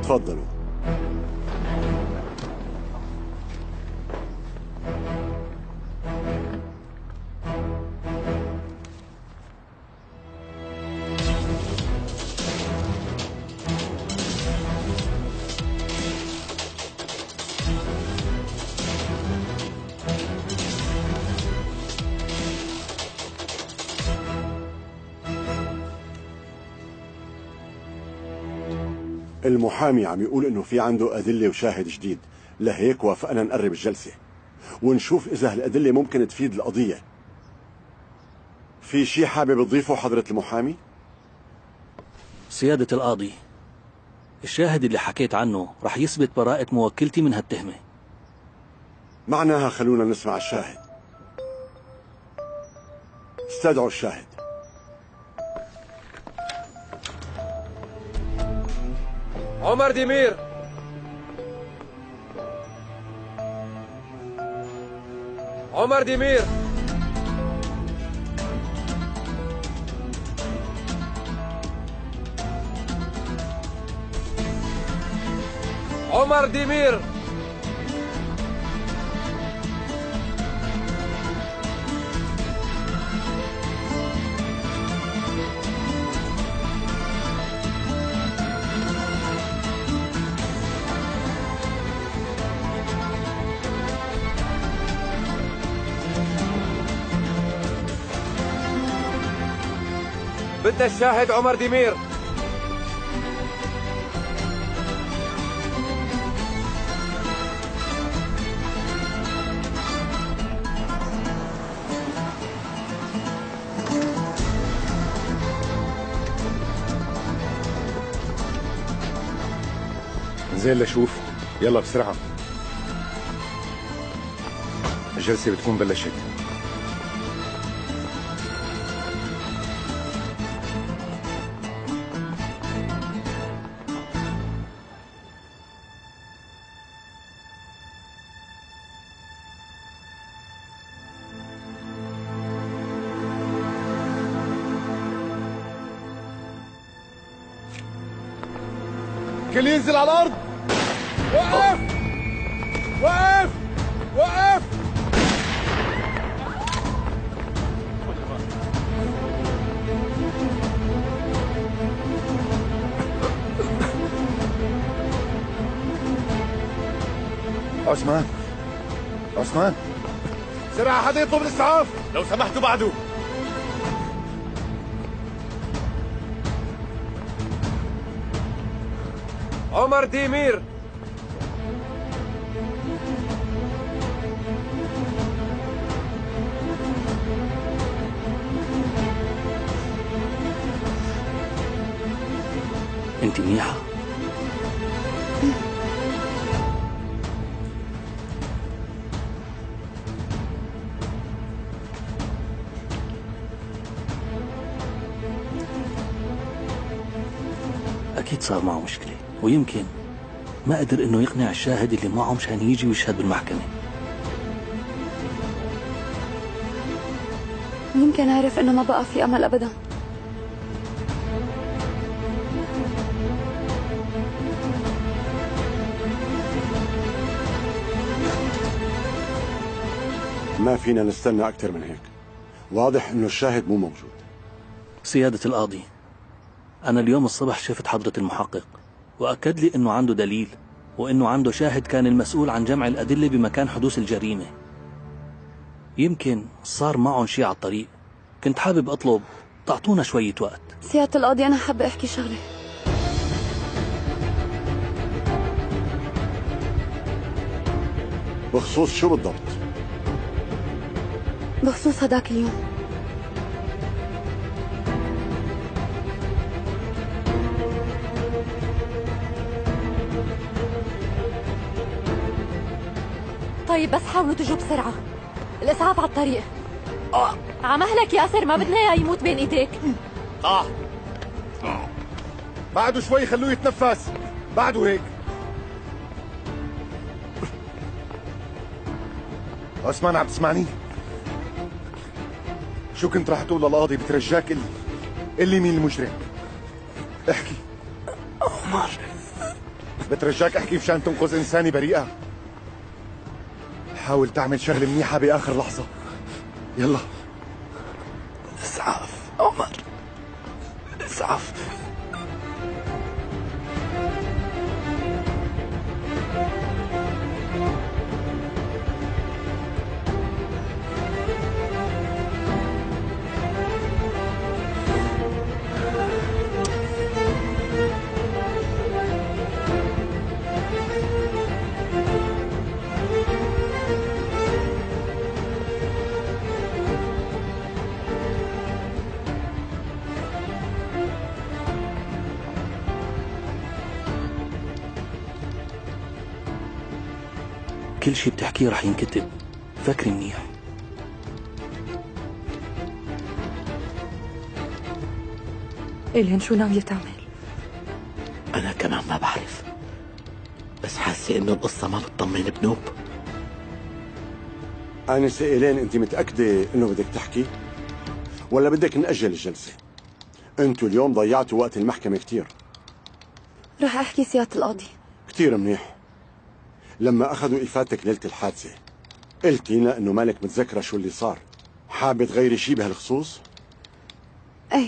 تفضلوا. المحامي عم يقول انه في عنده ادله وشاهد جديد، لهيك وافقنا نقرب الجلسه ونشوف اذا هالادله ممكن تفيد القضيه. في شيء حابب تضيفه حضره المحامي؟ سيادة القاضي، الشاهد اللي حكيت عنه رح يثبت براءة موكلتي من هالتهمة. معناها خلونا نسمع الشاهد. استدعوا الشاهد. عمر ديمير. عمر ديمير. عمر ديمير. بدنا الشاهد عمر ديمير. زين لشوف، يلا بسرعة، الجلسة بتكون بلشت. كل ينزل على الارض. وقف وقف وقف. عثمان، عثمان، بسرعة حدا يطلب الاسعاف لو سمحتوا بعده. عمر ديمير. انت منيحة؟ أكيد صار معه مشكلة، ويمكن ما قدر إنه يقنع الشاهد اللي معه مشان يجي ويشهد بالمحكمة. يمكن عرف إنه ما بقى في أمل أبدا. ما فينا نستنى أكثر من هيك، واضح إنه الشاهد مو موجود. سيادة القاضي، أنا اليوم الصبح شفت حضرة المحقق وأكد لي إنه عنده دليل وإنه عنده شاهد كان المسؤول عن جمع الأدلة بمكان حدوث الجريمة. يمكن صار معهم شيء على الطريق، كنت حابب أطلب تعطونا شوية وقت. سيادة القاضي، أنا حابة أحكي شغلة. بخصوص شو بالضبط؟ بخصوص هداك اليوم. طيب بس حاولوا تجوا بسرعة، الإسعاف على الطريق. عمهلك ياسر، ما بدنا إياه يموت بين إيديك. بعده شوي، خلوه يتنفس، بعده هيك. عثمان، عم تسمعني؟ شو كنت راح تقول للقاضي؟ بترجاك قل لي مين المجرم. احكي. عمر. بترجاك احكي مشان تنقذ انسانة بريئة. حاول تعمل شغلة منيحة بآخر لحظة. يلا. اسعف عمر، اسعف. كل شي بتحكيه رح ينكتب، فكري منيح. إيلين شو ناوية تعمل؟ أنا كمان ما بعرف، بس حاسة إنه القصة ما بتطمن بنوب. آنسة إيلين، أنت متأكدة إنه بدك تحكي؟ ولا بدك نأجل الجلسة؟ أنتوا اليوم ضيعتوا وقت المحكمة كتير. رح أحكي سيادة القاضي. كتير منيح. لما أخذوا إفادتك ليلة الحادثة قلتي لنا إنه مالك متذكرة شو اللي صار. حابة تغيري شي بهالخصوص؟ إيه.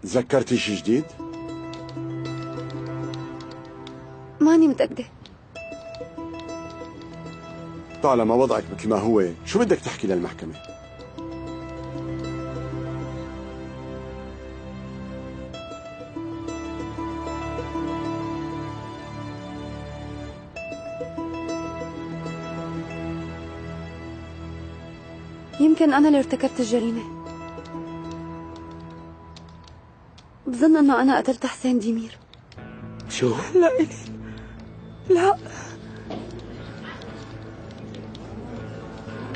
تذكرتي شي جديد؟ ماني متأكدة. طالما وضعك مثل ما هو، شو بدك تحكي للمحكمة؟ يمكن أنا اللي ارتكبت الجريمة. بظن أنه أنا قتلت حسين ديمير. شو؟ لا إلين، لا.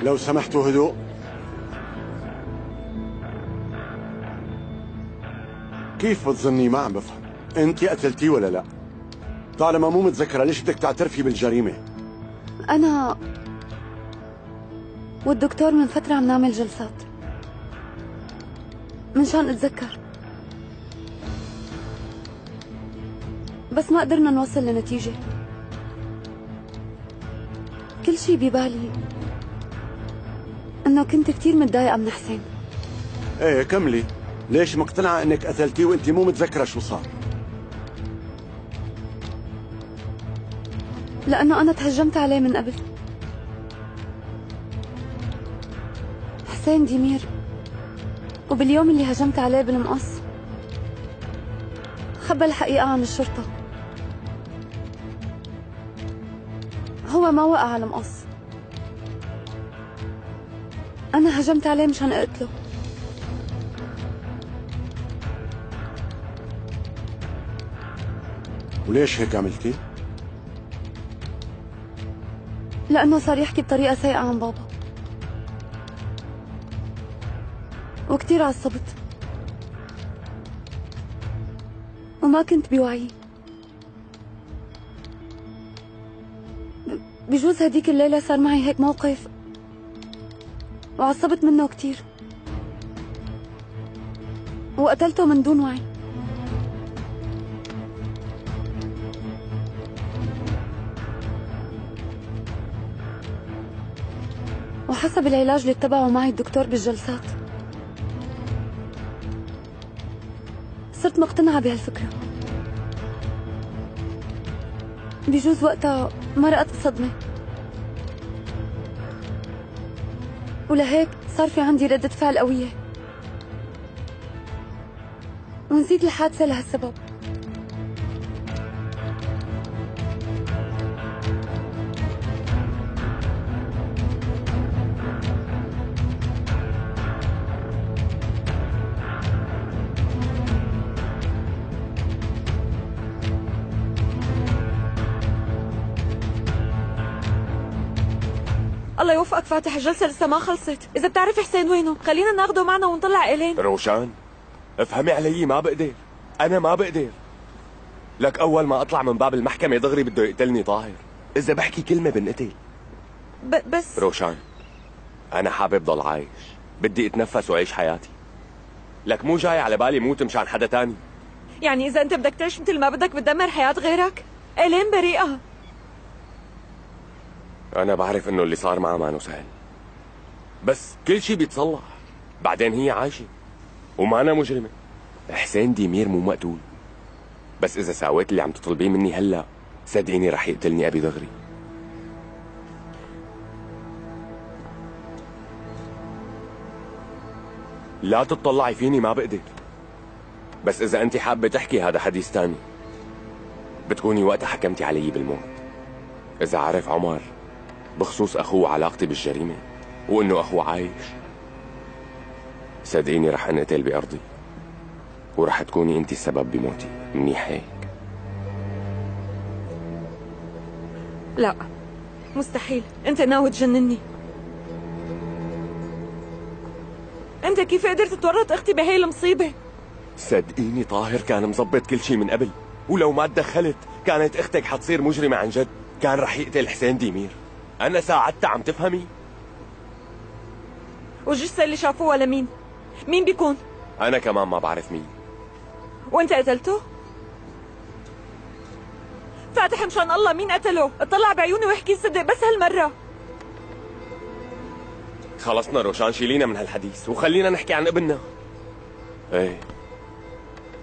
لو سمحتوا هدوء. كيف بتظني؟ ما عم بفهم. انت قتلتيه ولا لا؟ طالما مو متذكرة ليش بدك تعترفي بالجريمة؟ أنا والدكتور من فترة عم نعمل جلسات منشان أتذكر، بس ما قدرنا نوصل لنتيجة. كل شي ببالي إنه كنت كتير متضايقة من حسين. ايه كملي. ليش مقتنعة انك قتلتيه وانت مو متذكرة شو صار؟ لأنه أنا تهجمت عليه من قبل. حسين ديمير، وباليوم اللي هجمت عليه بالمقص خبى الحقيقة عن الشرطة. هو ما وقع على المقص، أنا هجمت عليه مشان أقتله. وليش هيك عملتي؟ لأنه صار يحكي بطريقة سيئة عن بابا، وكتير عصبت وما كنت بوعي. بجوز هديك الليلة صار معي هيك موقف وعصبت منه كتير وقتلته من دون وعي. وحسب العلاج اللي اتبعه معي الدكتور بالجلسات صرت مقتنعة بهالفكرة. بجوز وقتها مرقت بصدمة، ولهيك صار في عندي ردة فعل قوية ونسيت الحادثة لهالسبب. الله يوفقك فاتح، الجلسة لسه ما خلصت. إذا بتعرف حسين وينه خلينا ناخده معنا ونطلع إيلين. روشان افهمي علي، ما بقدر. أنا ما بقدر. لك أول ما أطلع من باب المحكمة دغري بده يقتلني طاهر. إذا بحكي كلمة بنقتل. بس روشان أنا حابب ضل عايش، بدي أتنفس وأعيش حياتي. لك مو جاي على بالي موت مشان حدا تاني. يعني إذا أنت بدك تعيش مثل ما بدك بتدمر حياة غيرك؟ إيلين بريئة. أنا بعرف إنه اللي صار معها ما سهل، بس كل شي بيتصلح. بعدين هي عايشة وما أنا مجرمة. حسين ديمير مو مقتول، بس إذا ساويت اللي عم تطلبيه مني هلا صدقيني رح يقتلني أبي دغري. لا تطلعي فيني ما بقدر، بس إذا أنت حابة تحكي هذا حديث تاني. بتكوني وقتها حكمتي علي بالموت. إذا عرف عمر بخصوص أخوه علاقتي بالجريمة وإنه أخوه عايش، صدقيني رح انقتل بأرضي ورح تكوني أنت السبب بموتي. منيح هيك؟ لا مستحيل، أنت ناوي تجنني. أنت كيف قدرت تورط أختي بهي المصيبة؟ صدقيني طاهر كان مظبط كل شيء من قبل، ولو ما تدخلت كانت اختك حتصير مجرمة عن جد. كان رح يقتل حسين ديمير. انا ساعدتها، عم تفهمي؟ والجثة اللي شافوها لمين؟ مين بيكون؟ انا كمان ما بعرف مين. وانت قتلته؟ فاتح مشان الله مين قتله؟ اطلع بعيوني واحكي صدق بس هالمرة. خلصنا روشان، شيلينا من هالحديث وخلينا نحكي عن ابننا. ايه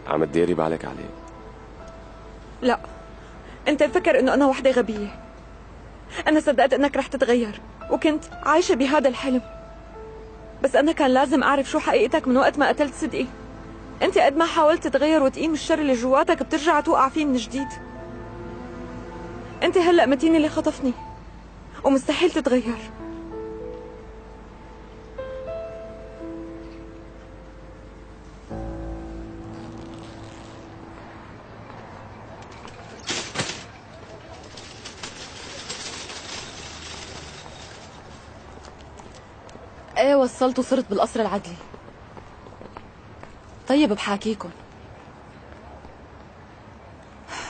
عم تديري بالك عليه؟ لا، انت مفكر انه انا وحدة غبية. انا صدقت انك رح تتغير وكنت عايشة بهذا الحلم، بس انا كان لازم اعرف شو حقيقتك من وقت ما قتلت صدقي. انت قد ما حاولت تتغير وتقيم الشر اللي جواتك بترجع توقع فيه من جديد. انت هلأ متين اللي خطفني ومستحيل تتغير. ايه وصلت وصرت بالقصر العدلي. طيب بحاكيكن.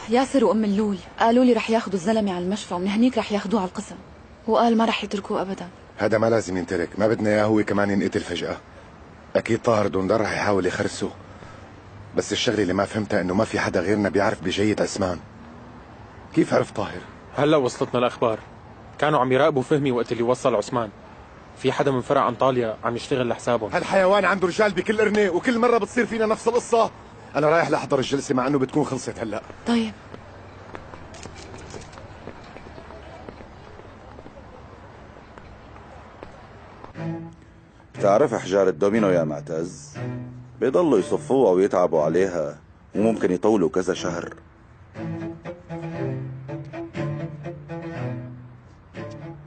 ياسر وام اللوي قالوا لي رح ياخذوا الزلمه على المشفى ومن هنيك رح ياخذوه على القسم، وقال ما رح يتركوه ابدا. هذا ما لازم ينترك، ما بدنا اياه هو كمان ينقتل فجأة. اكيد طاهر دوندار رح يحاول يخرسه، بس الشغله اللي ما فهمتها انه ما في حدا غيرنا بيعرف بجية عثمان. كيف عرف طاهر؟ هلا وصلتنا الاخبار، كانوا عم يراقبوا فهمي وقت اللي وصل عثمان. في حدا من فرع انطاليا عم يشتغل لحسابهم. هالحيوان عنده رجال بكل قرنه وكل مره بتصير فينا نفس القصه. انا رايح لحضر الجلسه مع انه بتكون خلصت هلا. طيب. بتعرف احجار الدومينو يا معتز؟ بيضلوا يصفوها ويتعبوا عليها وممكن يطولوا كذا شهر.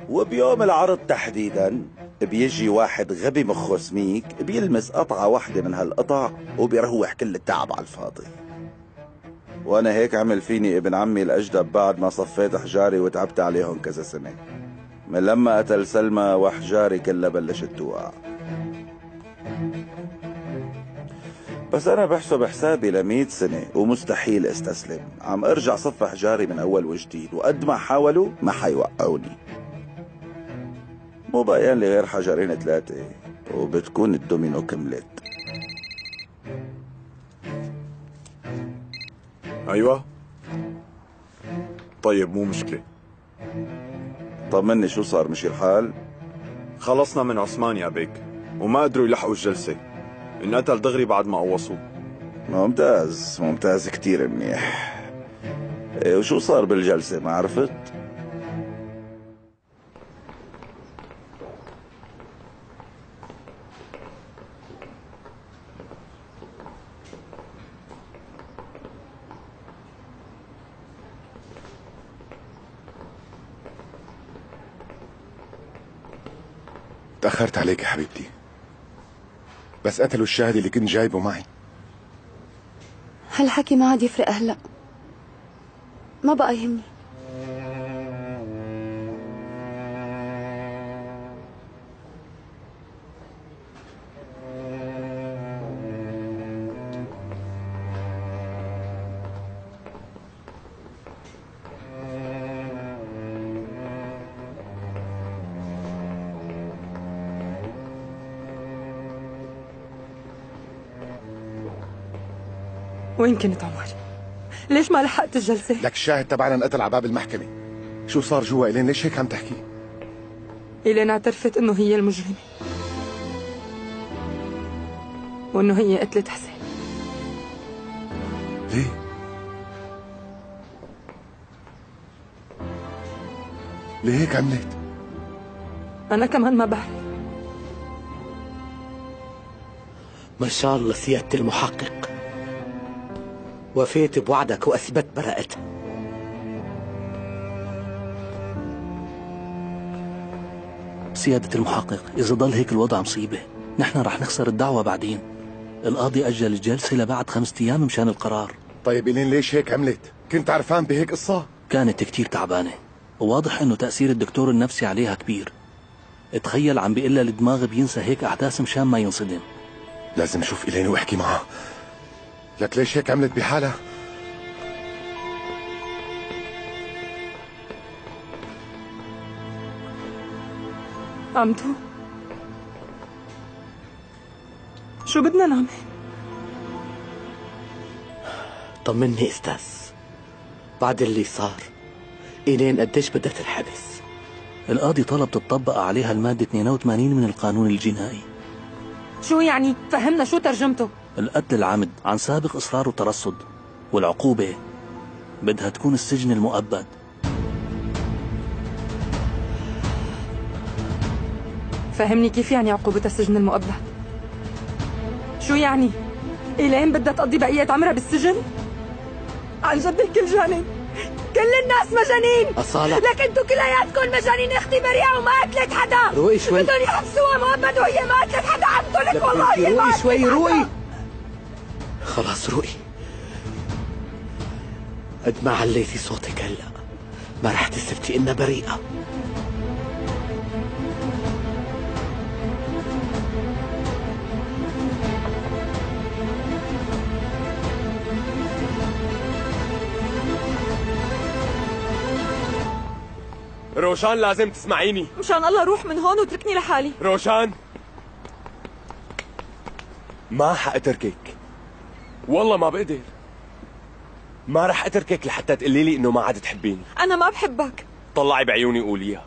وبيوم العرض تحديدا بيجي واحد غبي مخه سميك بيلمس قطعة واحدة من هالقطع وبيروح كل التعب على الفاضي. وانا هيك عمل فيني ابن عمي الاجدب بعد ما صفيت احجاري وتعبت عليهم كذا سنة، من لما قتل سلمى واحجاري كلها بلشت توقع. بس انا بحسب حسابي ل100 سنة ومستحيل استسلم. عم ارجع صف احجاري من اول وجديد، وقد ما حاولوا ما حيوقعوني. مو باين لي غير حجرين 3 وبتكون الدومينو كملت. ايوه طيب مو مشكلة. طمني شو صار، مشي الحال؟ خلصنا من عثمان يا بيك وما قدروا يلحقوا الجلسة، انقتل دغري بعد ما قوصوه. ممتاز ممتاز كتير منيح. وشو صار بالجلسة ما عرفت؟ تأخرت عليك يا حبيبتي، بس قتلوا الشاهد اللي كنت جايبه معي. هالحكي ما عاد يفرق هلا، ما بقى يهمني. وين كنت عمر؟ ليش ما لحقت الجلسة؟ لك الشاهد تبعنا انقتل على باب المحكمة. شو صار جوا إيلين؟ ليش هيك عم تحكي؟ إيلين اعترفت إنه هي المجرمة وإنه هي قتلت حسين. ليه؟ ليه هيك عملت؟ أنا كمان ما بعرف. ما شاء الله سيادة المحقق، وفيت بوعدك وأثبت براءتها. سيادة المحقق، إذا ضل هيك الوضع مصيبة. نحن رح نخسر الدعوة بعدين. القاضي أجل الجلسة لبعد 5 أيام مشان القرار. طيب إيلين ليش هيك عملت؟ كنت عرفان بهيك قصة؟ كانت كتير تعبانة، وواضح إنه تأثير الدكتور النفسي عليها كبير. تخيل عم بيقلها الدماغ بينسى هيك أحداث مشان ما ينصدم. لازم أشوف إيلين وأحكي معها. لك ليش هيك عملت بحالها؟ عمتو، شو بدنا نعمل؟ طمني استاذ، بعد اللي صار إيلين قديش بدها تنحبس؟ القاضي طلب تطبق عليها المادة 82 من القانون الجنائي. شو يعني؟ فهمنا شو ترجمته؟ القتل العمد عن سابق إصرار وترصد، والعقوبة بدها تكون السجن المؤبد. فهمني كيف يعني عقوبة السجن المؤبد؟ شو يعني؟ إيلين بدها تقضي بقية عمرها بالسجن؟ عن جد الكل جانن، كل الناس مجانين. أصالة، لك انتو كلياتكم مجانين. اختي بريئة وما قتلت حدا. روقي شوي. بدهم يحبسوها مؤبد وهي ما قتلت حدا. عمتو لك والله هي ما روقي شوي، قتلت روقي. حدا. خلاص روقي. قد ما عليتي صوتك هلا ما رح تثبتي إنها بريئة. روشان لازم تسمعيني. مشان الله روح من هون وتركني لحالي. روشان، ما حأتركك، والله ما بقدر. ما رح أتركك لحتى تقولي لي إنه ما عاد تحبيني. أنا ما بحبك. طلعي بعيوني قوليها.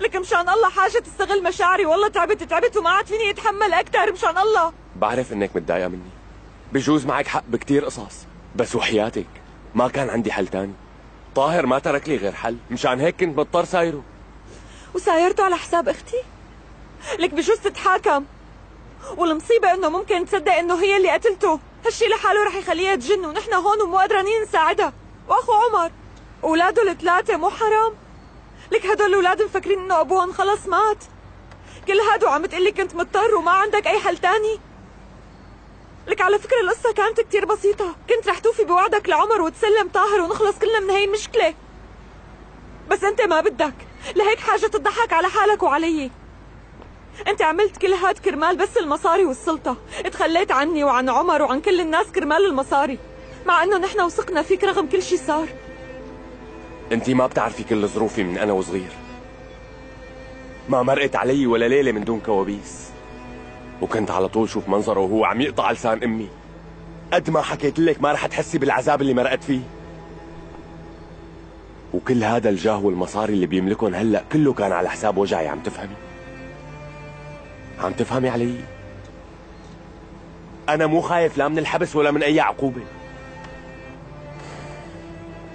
لك مشان الله حاجة تستغل مشاعري. والله تعبت وما عاد فيني اتحمل أكثر. مشان الله. بعرف إنك متضايقة مني، بجوز معك حق بكتير قصص، بس وحياتك ما كان عندي حل تاني. طاهر ما ترك لي غير حل، مشان هيك كنت مضطر سايره. وسايرته على حساب اختي؟ لك بجوز تتحاكم، والمصيبة انه ممكن تصدق انه هي اللي قتلته. هالشي لحاله رح يخليها تجن، ونحن هون ومو قادرين نساعدها. واخو عمر اولاده ال3 مو حرام؟ لك هدول الاولاد مفكرين انه ابوهم خلص مات. كل هادو عم تقلي كنت مضطر وما عندك اي حل تاني. لك على فكرة القصة كانت كتير بسيطة. كنت رح توفي بوعدك لعمر وتسلم طاهر ونخلص كلنا من هاي المشكلة، بس انت ما بدك. لهيك حاجة تضحك على حالك وعلي. انت عملت كل هاد كرمال بس المصاري والسلطة. تخليت عني وعن عمر وعن كل الناس كرمال المصاري، مع انه نحن وثقنا فيك رغم كل شي صار. انتي ما بتعرفي كل ظروفي من انا وصغير. ما مرقت علي ولا ليلة من دون كوابيس، وكنت على طول شوف منظره وهو عم يقطع لسان امي. قد ما حكيت لك ما رح تحسي بالعذاب اللي مرقت فيه. وكل هذا الجاه والمصاري اللي بيملكهم هلا كله كان على حساب وجعي. عم تفهمي؟ عم تفهمي علي؟ انا مو خايف لا من الحبس ولا من اي عقوبة،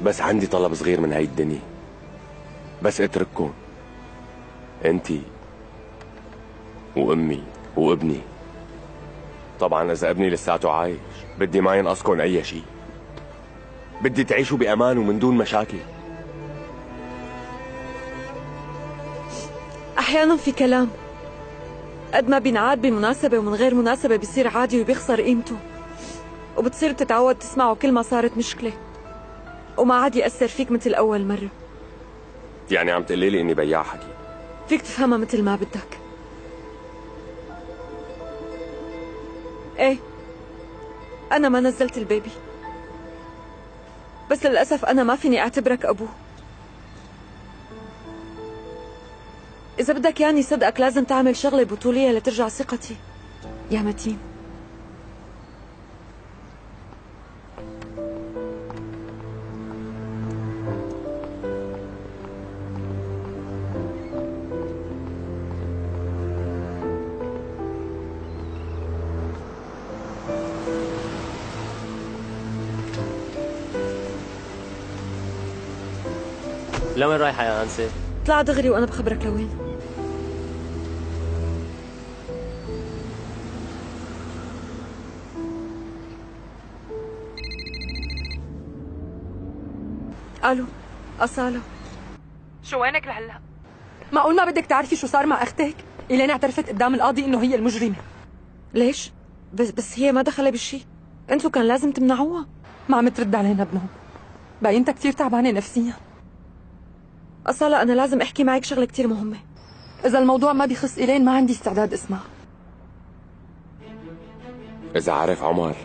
بس عندي طلب صغير من هاي الدنيا. بس اترككم انتي وامي وابني. طبعا اذا ابني لساته عايش بدي ما ينقصكم اي شيء. بدي تعيشوا بامان ومن دون مشاكل. احيانا في كلام قد ما بينعاد بمناسبة ومن غير مناسبة بيصير عادي وبيخسر قيمته، وبتصير تتعود تسمعه كل ما صارت مشكلة، وما عاد يأثر فيك مثل أول مرة. يعني عم تقولي لي اني بياع حكي؟ فيك تفهمها مثل ما بدك. ايه أنا ما نزلت البيبي، بس للأسف أنا ما فيني أعتبرك أبوه. إذا بدك ياني صدقك لازم تعمل شغلة بطولية لترجع ثقتي يا متين. لوين رايحة يا أنسة؟ اطلع دغري وأنا بخبرك لوين. ألو، أصالة. شو وينك لهلا؟ معقول ما بدك تعرفي شو صار مع أختك؟ إيلين اعترفت قدام القاضي إنه هي المجرمة. ليش؟ بس هي ما دخلها بالشي. انتو كان لازم تمنعوها. ما عم ترد علينا ابنهم. باينتها كثير تعبانة نفسيا. أصالة أنا لازم أحكي معك شغلة كثير مهمة. إذا الموضوع ما بيخص إيلين ما عندي استعداد اسمع. إذا عارف عمر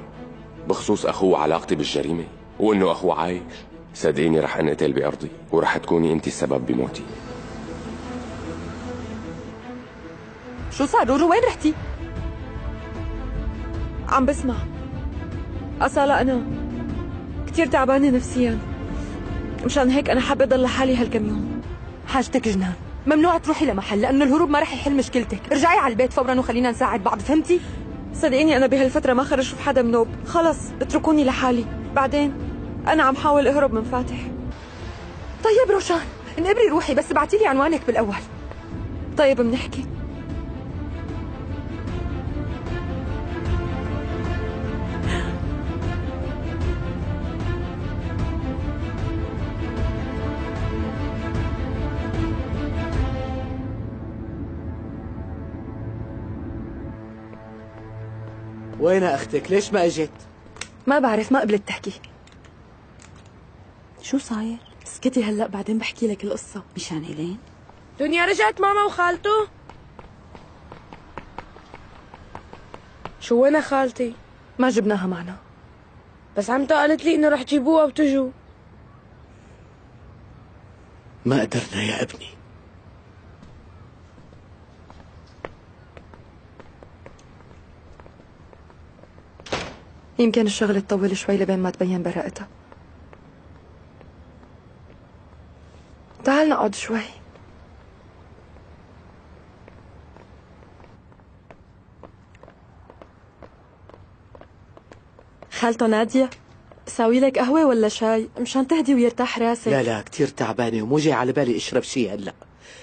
بخصوص أخوه علاقتي بالجريمة وإنه أخوه عايش، صدقيني رح أنقتل بأرضي ورح تكوني أنت السبب بموتي. شو صار رورو؟ وين رحتي؟ عم بسمع. أصالة أنا كثير تعبانة نفسيا، مشان هيك أنا حابة ضل لحالي هالكم يوم. حاجتك جنان، ممنوع تروحي لمحل لأنه الهروب ما رح يحل مشكلتك. ارجعي على البيت فورا وخلينا نساعد بعض، فهمتي؟ صدقيني أنا بهالفترة ما خرج شوف حدا منوب، خلص اتركوني لحالي. بعدين أنا عم حاول أهرب من فاتح. طيب روشان انقبري روحي، بس ابعتيلي عنوانك بالأول. طيب بنحكي. وين اختك؟ ليش ما اجت؟ ما بعرف، ما قبلت تحكي. شو صاير؟ اسكتي هلا بعدين بحكي لك القصة. مشان إيلين؟ دنيا رجعت ماما وخالته؟ شو وين خالتي؟ ما جبناها معنا. بس عمته قالت لي انه رح تجيبوها وتجوا. ما قدرنا يا ابني. يمكن الشغل تطول شوي لبين ما تبين براءتها. تعال نقعد شوي. خالته نادية، ساوي لك قهوة ولا شاي مشان تهدي ويرتاح راسك؟ لا كتير تعبانة ومو جاي على بالي اشرب شي هلا.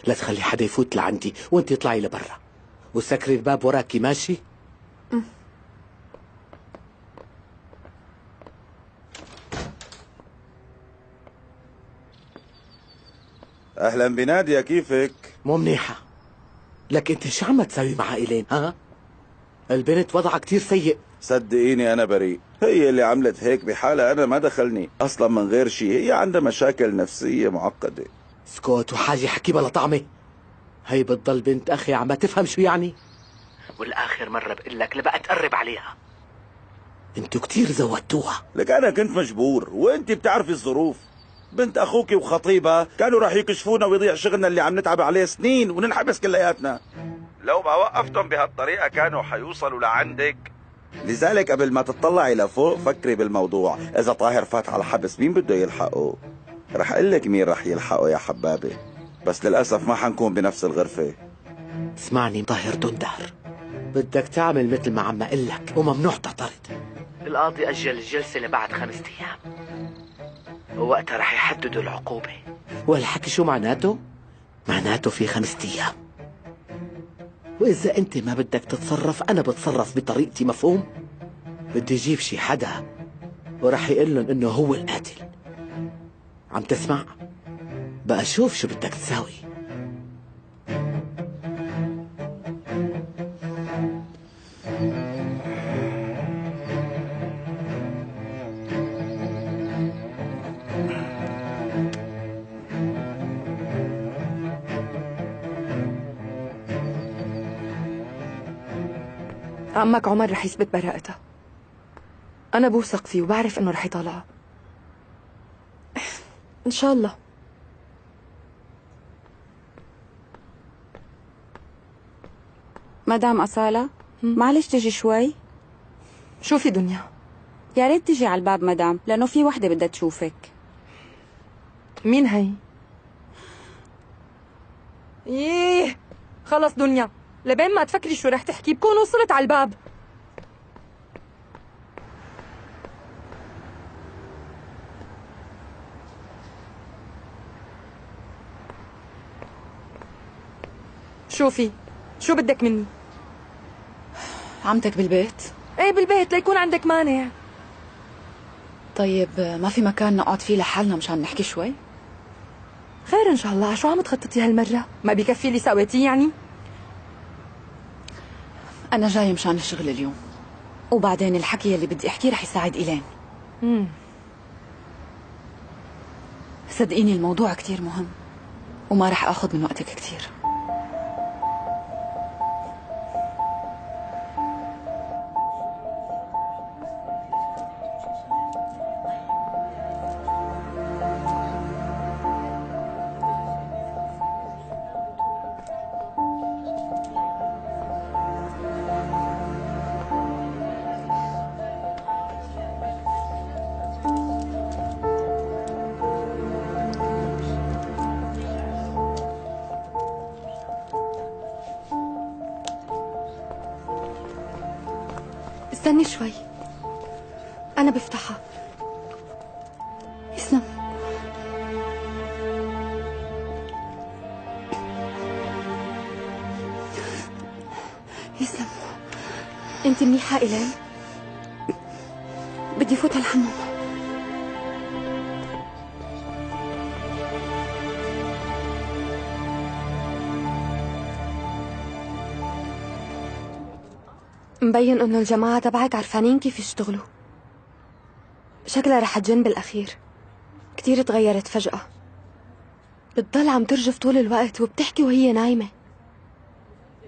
لا تخلي حدا يفوت لعندي وانت اطلعي لبرا وسكري الباب وراكي، ماشي؟ اهلا بنادية، كيفك؟ مو منيحة. لك انت شو عم تساوي مع إيلين؟ ها؟ البنت وضعها كتير سيء. صدقيني انا بريء، هي اللي عملت هيك بحالها، انا ما دخلني اصلا من غير شيء. هي عندها مشاكل نفسية معقدة. اسكت وحاجة حكي بلا طعمة. هي بتضل بنت اخي عم تفهم شو يعني. والاخر مرة بقول لك لبقى تقرب عليها. انتو كتير زودتوها. لك انا كنت مجبور وانت بتعرفي الظروف. بنت اخوك وخطيبها كانوا راح يكشفونا ويضيع شغلنا اللي عم نتعب عليه سنين وننحبس كلياتنا. لو ما وقفتهم بهالطريقة كانوا حيوصلوا لعندك. لذلك قبل ما تطلعي لفوق فكري بالموضوع. اذا طاهر فات على الحبس مين بده يلحقه؟ رح اقول لك مين رح يلحقه يا حبابي، بس للاسف ما حنكون بنفس الغرفة. اسمعني طاهر دندار، بدك تعمل مثل ما عم اقول لك وممنوع تعترض. القاضي اجل الجلسة لبعد 5 ايام ووقتها رح يحددوا العقوبة. والحكي شو معناته؟ معناته في 5 ايام. وإذا أنت ما بدك تتصرف أنا بتصرف بطريقتي، مفهوم؟ بدي أجيب شي حدا ورح يقول لهم إنه هو القاتل. عم تسمع؟ بقى شوف شو بدك تساوي. عمك عمر رح يثبت براءتها. أنا بوثق فيه وبعرف إنه رح يطالعها. إن شاء الله. مدام أصالة، معلش تجي شوي. شوفي دنيا، يا ريت تيجي على الباب مدام، لأنه في وحدة بدها تشوفك. مين هي؟ ايه خلص دنيا، لبين ما تفكري شو رح تحكي بكون وصلت على الباب. شوفي شو بدك مني؟ عمتك بالبيت؟ ايه بالبيت، ليكون عندك مانع. طيب ما في مكان نقعد فيه لحالنا مشان نحكي شوي؟ خير ان شاء الله. شو عم تخططي هالمرة؟ ما بكفي اللي سويتيه يعني؟ أنا جاي مشان الشغل اليوم، وبعدين الحكي اللي بدي أحكيه رح يساعد إيلين. صدقيني الموضوع كتير مهم وما رح أخذ من وقتك كتير. استني شوي، أنا بفتحها. يسلم. يسلم. أنت منيحة إيلين؟ بدي فوت على الحمام. مبين انه الجماعة تبعك عرفانين كيف يشتغلوا. شكلها رح تجن بالأخير. كتير تغيرت فجأة، بتضل عم ترجف طول الوقت وبتحكي وهي نايمة،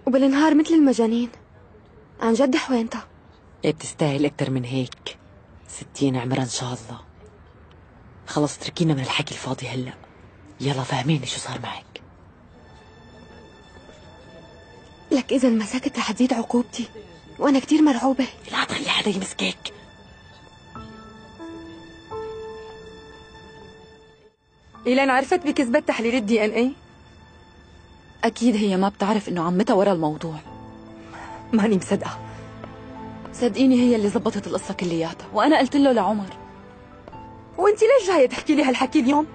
وبالنهار مثل المجانين. عن جد حوينتها. ايه بتستاهل اكتر من هيك. 60 عمرها ان شاء الله. خلص اتركينا من الحكي الفاضي هلا، يلا فهميني شو صار معك. لك إذا مسكت رح تزيد عقوبتي وأنا كتير مرعوبة. لا تخلي حدا يمسكك. إيلين عرفت بكذبة تحليل الدي ان اي؟ أكيد هي ما بتعرف إنه عمتها ورا الموضوع. ماني مصدقة. صدقيني هي اللي زبطت القصة كلياتها، وأنا قلت له لعمر. وانت ليش جاية تحكي لي هالحكي اليوم؟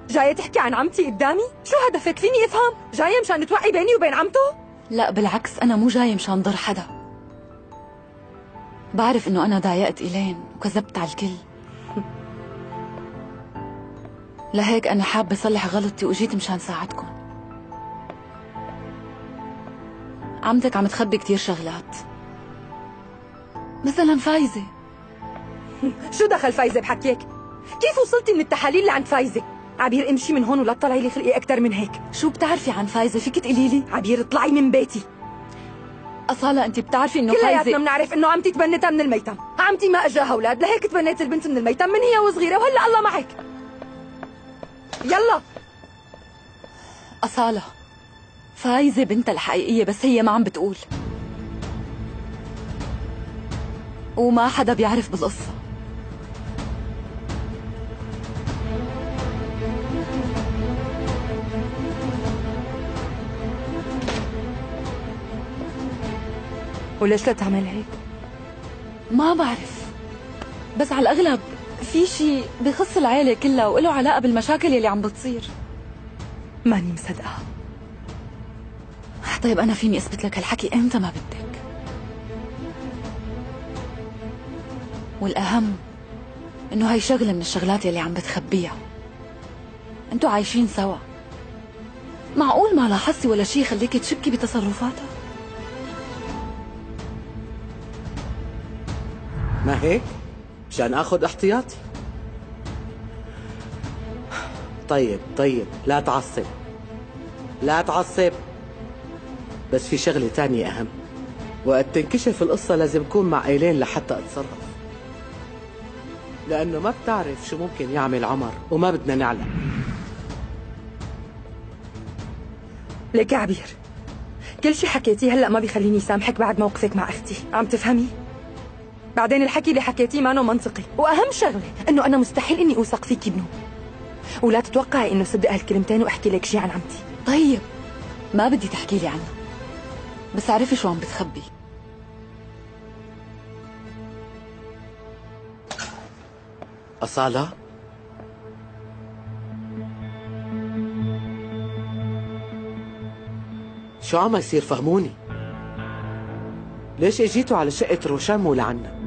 جاية تحكي عن عمتي قدامي؟ شو هدفك؟ فيني افهم؟ جاية مشان توقعي بيني وبين عمته؟ لا بالعكس، أنا مو جاية مشان ضر حدا. بعرف إنه أنا ضايقت إيلين وكذبت على الكل. لهيك أنا حابة أصلح غلطتي وجيت مشان ساعدكم. عمتك عم تخبي كتير شغلات، مثلا فايزة. شو دخل فايزة بحكيك؟ كيف وصلتي من التحاليل لعند فايزة؟ عبير امشي من هون ولا تطلعي لي خلقي أكتر من هيك. شو بتعرفي عن فايزة؟ فيك تقولي لي؟ عبير اطلعي من بيتي. أصالة أنت بتعرفي إنه فايزة كلياتنا بنعرف إنه عمتي تبنتها من الميتم. عمتي ما أجاها أولاد، لهيك تبنيت البنت من الميتم من هي وصغيرة، وهلا الله معك. يلا. أصالة، فايزة بنتها الحقيقية بس هي ما عم بتقول، وما حدا بيعرف بالقصة. وليش لا تعمل هيك؟ ما بعرف، بس على الأغلب في شيء بخص العيلة كلها وله علاقة بالمشاكل يلي عم بتصير. ماني مصدقة. طيب أنا فيني أثبت لك هالحكي إمتى ما بدك، والأهم إنه هاي شغلة من الشغلات يلي عم بتخبيها. أنتوا عايشين سوا، معقول ما لاحظتي ولا شيء خليكي تشكي بتصرفاتها؟ ما هيك؟ مشان اخذ احتياطي. طيب لا تعصب، لا تعصب. بس في شغلة تانية أهم، وقت تنكشف القصة لازم كون مع إيلين لحتى أتصرف، لأنه ما بتعرف شو ممكن يعمل عمر وما بدنا نعلم. ليك يا عبير، كل شي حكيتيه هلأ ما بيخليني سامحك بعد موقفك مع أختي، عم تفهمي؟ بعدين الحكي اللي حكيتيه ما منطقي، واهم شغله انه انا مستحيل اني اوثق فيكي بنو، ولا تتوقعي انه صدق هالكلمتين واحكي لك شيء عن عمتي. طيب ما بدي تحكي لي عنها، بس عرفي شو عم بتخبي. أصالة؟ شو عم يصير فهموني؟ ليش اجيتوا على شقة روشان مو لعنا؟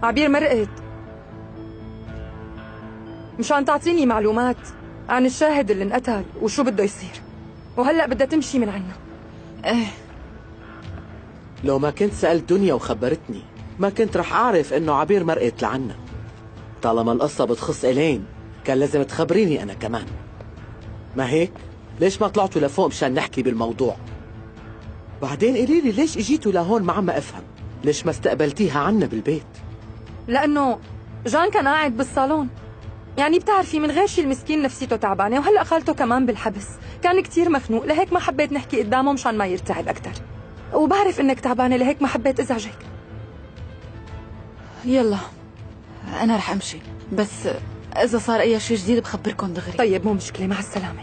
عبير مرقت مشان تعطيني معلومات عن الشاهد اللي انقتل وشو بده يصير، وهلأ بدها تمشي من عنا. ايه لو ما كنت سألت دنيا وخبرتني ما كنت رح أعرف إنه عبير مرقت لعنا. طالما القصة بتخص إلين كان لازم تخبريني أنا كمان، ما هيك؟ ليش ما طلعتوا لفوق مشان نحكي بالموضوع؟ بعدين قولي لي ليش اجيتوا لهون ما عم أفهم؟ ليش ما استقبلتيها عنا بالبيت؟ لأنه جان كان قاعد بالصالون، يعني بتعرفي من غير شي المسكين نفسيته تعبانة، وهلأ خالته كمان بالحبس، كان كتير مخنوق، لهيك ما حبيت نحكي قدامه مشان ما يرتعب أكتر، وبعرف إنك تعبانة لهيك ما حبيت أزعجك. يلا أنا رح أمشي، بس إذا صار أي شيء جديد بخبركم دغري. طيب مو مشكلة، مع السلامة.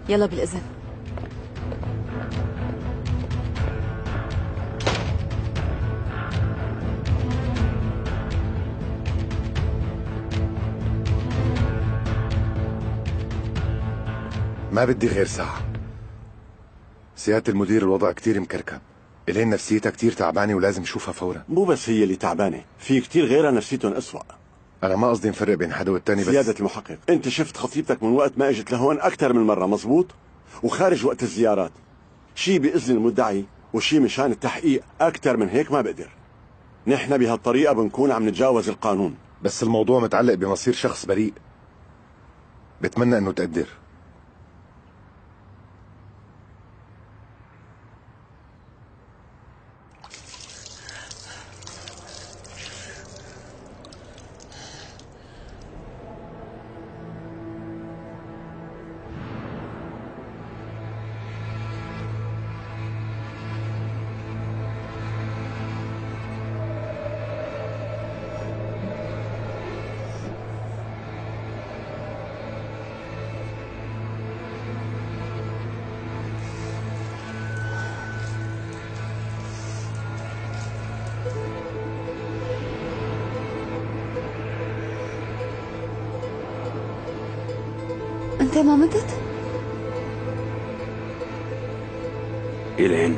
يلا بالإذن. ما بدي غير ساعة. سيادة المدير الوضع كتير مكركب، إلين نفسيتها كتير تعبانة ولازم شوفها فورا. مو بس هي اللي تعبانة، في كتير غيرها نفسيتهم أسوأ. أنا ما قصدي نفرق بين حدا والتاني، بس سيادة المحقق، أنت شفت خطيبتك من وقت ما اجت لهون أكثر من مرة، مزبوط؟ وخارج وقت الزيارات، شي بإذن المدعي وشي مشان التحقيق، أكثر من هيك ما بقدر. نحن بهالطريقة بنكون عم نتجاوز القانون. بس الموضوع متعلق بمصير شخص بريء، بتمنى إنه تقدر. أنت ما متت؟ إلين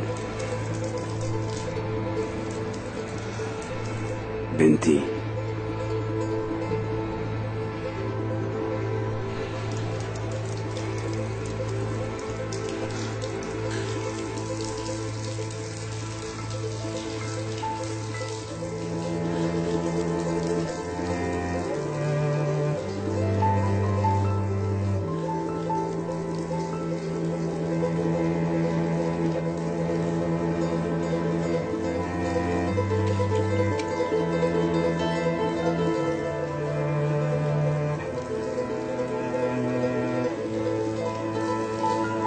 بنتي،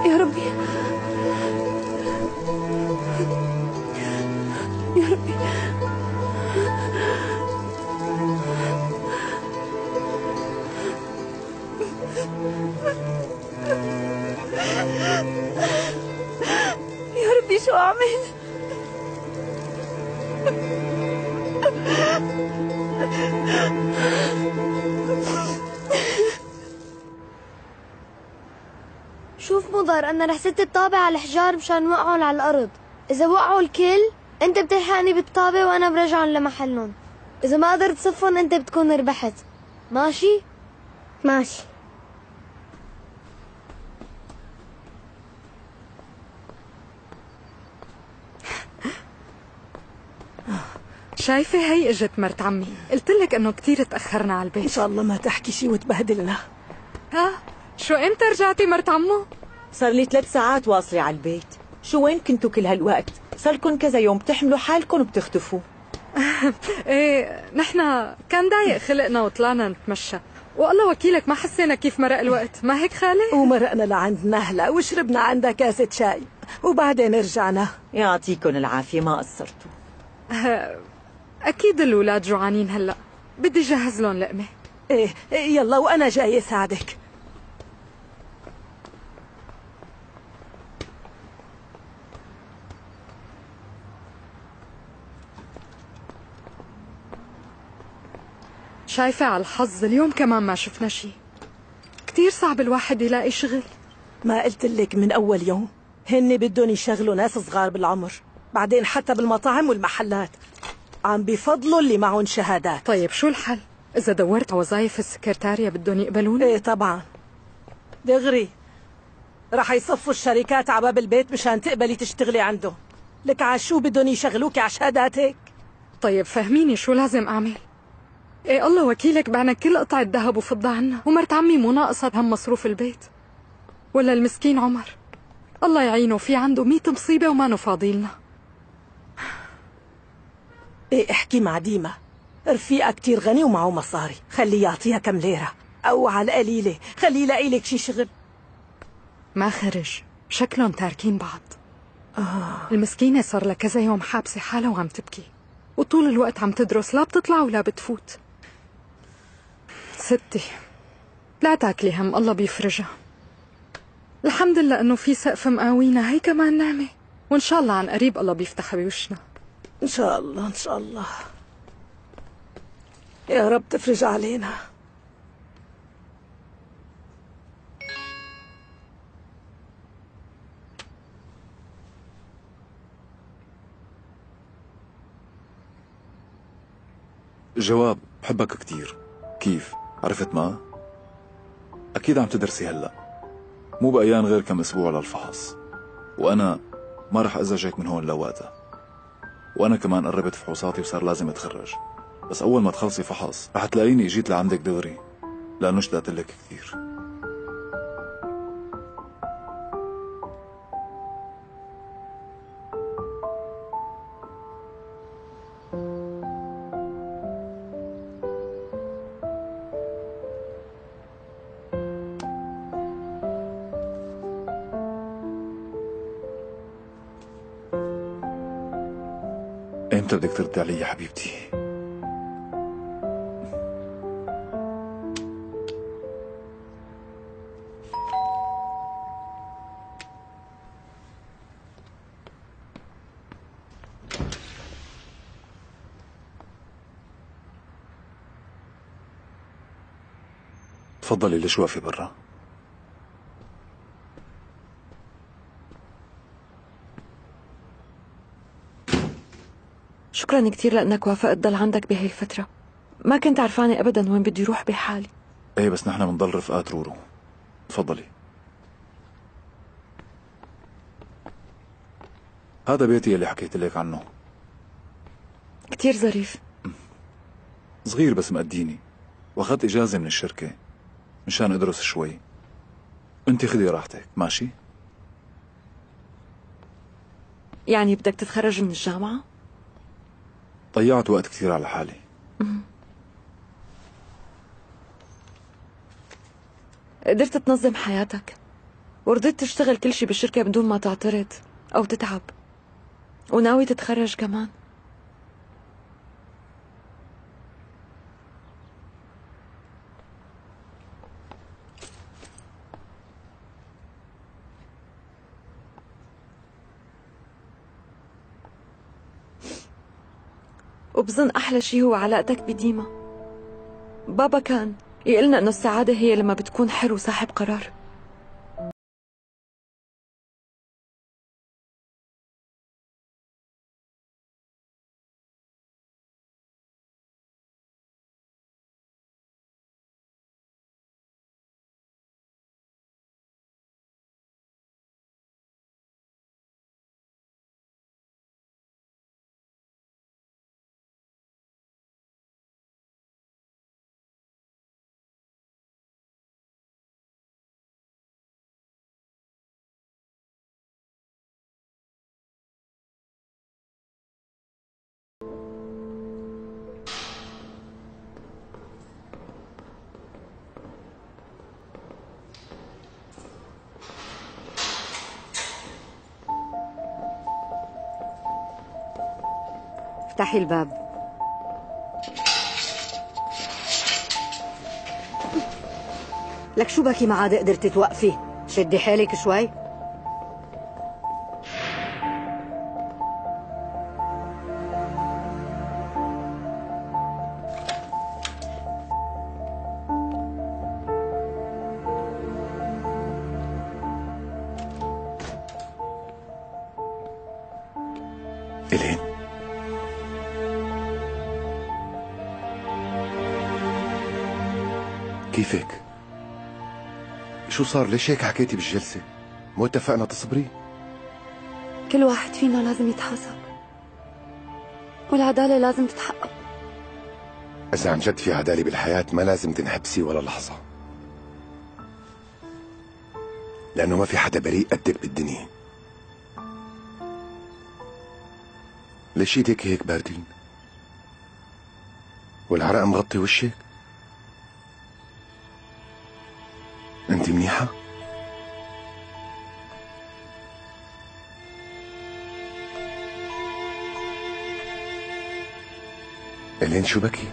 يا ربي يا ربي. يا ربي شو أعمل؟ شوف مضر، أنا رح ست الطابة على الحجار مشان وقعهم على الأرض. إذا وقعوا الكل أنت بتلحقني بالطابة وأنا برجعهم لمحلهم. إذا ما قدرت صفهم أنت بتكون ربحت. ماشي؟ ماشي. شايفة هي اجت مرت عمي، قلت لك انه كثير تأخرنا على البيت. ان شاء الله ما تحكي شي وتبهدلنا. ها شو امتى رجعتي مرت عمو؟ صار لي 3 ساعات واصلة على البيت. شو وين كنتوا كل هالوقت؟ صار لكم كذا يوم بتحملوا حالكم وبتختفوا. ايه نحن كان ضايق خلقنا وطلعنا نتمشى، والله وكيلك ما حسينا كيف مرق الوقت، ما هيك خالي؟ ومرقنا لعند نهلة وشربنا عندها كاسة شاي وبعدين رجعنا. يعطيكم العافية ما قصرتوا. أكيد الأولاد جوعانين هلأ، بدي جهز لهم لقمة. إيه يلا وأنا جاي أساعدك. شايفة على الحظ اليوم كمان ما شفنا شي. كتير صعب الواحد يلاقي شغل. ما قلت لك من أول يوم هن بدهم يشغلوا ناس صغار بالعمر، بعدين حتى بالمطاعم والمحلات عم بفضلوا اللي معهم شهادات. طيب شو الحل؟ إذا دورت على وظايف السكرتارية بدهم يقبلوني؟ إيه طبعا دغري رح يصفوا الشركات على باب البيت مشان تقبلي تشتغلي عندهم. لك عشو بدهم يشغلوكي على شهادات هيك؟ طيب فهميني شو لازم أعمل؟ إيه الله وكيلك بعنا كل قطعة ذهب وفضة عنا، ومرت عمي مو ناقصة هم مصروف البيت. ولا المسكين عمر الله يعينه في عنده 100 مصيبة وما فاضيلنا. ايه احكي مع ديما، رفيقها كتير غني ومعه مصاري، خليه يعطيها كم ليرة او على القليلة خليه يلاقي لك شي شغل. ما خرج، شكلهم تاركين بعض. المسكينة صار لها كذا يوم حابسة حالها وعم تبكي، وطول الوقت عم تدرس، لا بتطلع ولا بتفوت. ستي لا تاكلي هم، الله بيفرجها. الحمد لله انه في سقف مقاوينا، هي كمان نعمة، وان شاء الله عن قريب الله بيفتح بوشنا. ان شاء الله ان شاء الله يا رب تفرج علينا. جواب بحبك كتير. كيف؟ عرفت ما؟ أكيد عم تدرسي هلأ، مو بقيان غير كم أسبوع للفحص، وأنا ما رح أزعجك من هون لوقتها. وأنا كمان قربت فحوصاتي وصار لازم أتخرج، بس أول ما تخلصي فحص رح تلاقيني إجيت لعندك دغري، لأنه اشتقت لك كثير. امتى بدك تردي علي يا حبيبتي؟ تفضلي، ليش واقفة برا؟ شكرا كثير لأنك وافقت ضل عندك بهي الفترة، ما كنت عرفانة أبدا وين بدي روح بحالي. ايه بس نحن بنضل رفقات رورو. تفضلي. هذا بيتي اللي حكيت لك عنه، كثير ظريف. صغير بس مقديني، واخذت اجازة من الشركة مشان ادرس شوي. انت خذي راحتك، ماشي؟ يعني بدك تتخرج من الجامعة؟ ضيعت وقت كثير على حالي. قدرت تنظم حياتك ورضيت تشتغل كل شي بالشركة بدون ما تعترض أو تتعب، وناوي تتخرج كمان. وبظن أحلى شي هو علاقتك بديما. بابا كان يقلنا إنه السعادة هي لما بتكون حر وصاحب قرار. افتحي الباب. لك شو بكي ما عاد قدرتي توقفي؟ شدي حالك شوي. إلين، كيفك؟ شو صار؟ ليش هيك حكيتي بالجلسة؟ مو اتفقنا تصبري؟ كل واحد فينا لازم يتحاسب، والعدالة لازم تتحقق. إذا عن جد في عدالة بالحياة ما لازم تنحبسي ولا لحظة، لأنه ما في حدا بريء قدك بالدنيا. ليش ايديك هيك باردين؟ والعرق مغطي وشك؟ انت منيحة؟ إلين شو بكي؟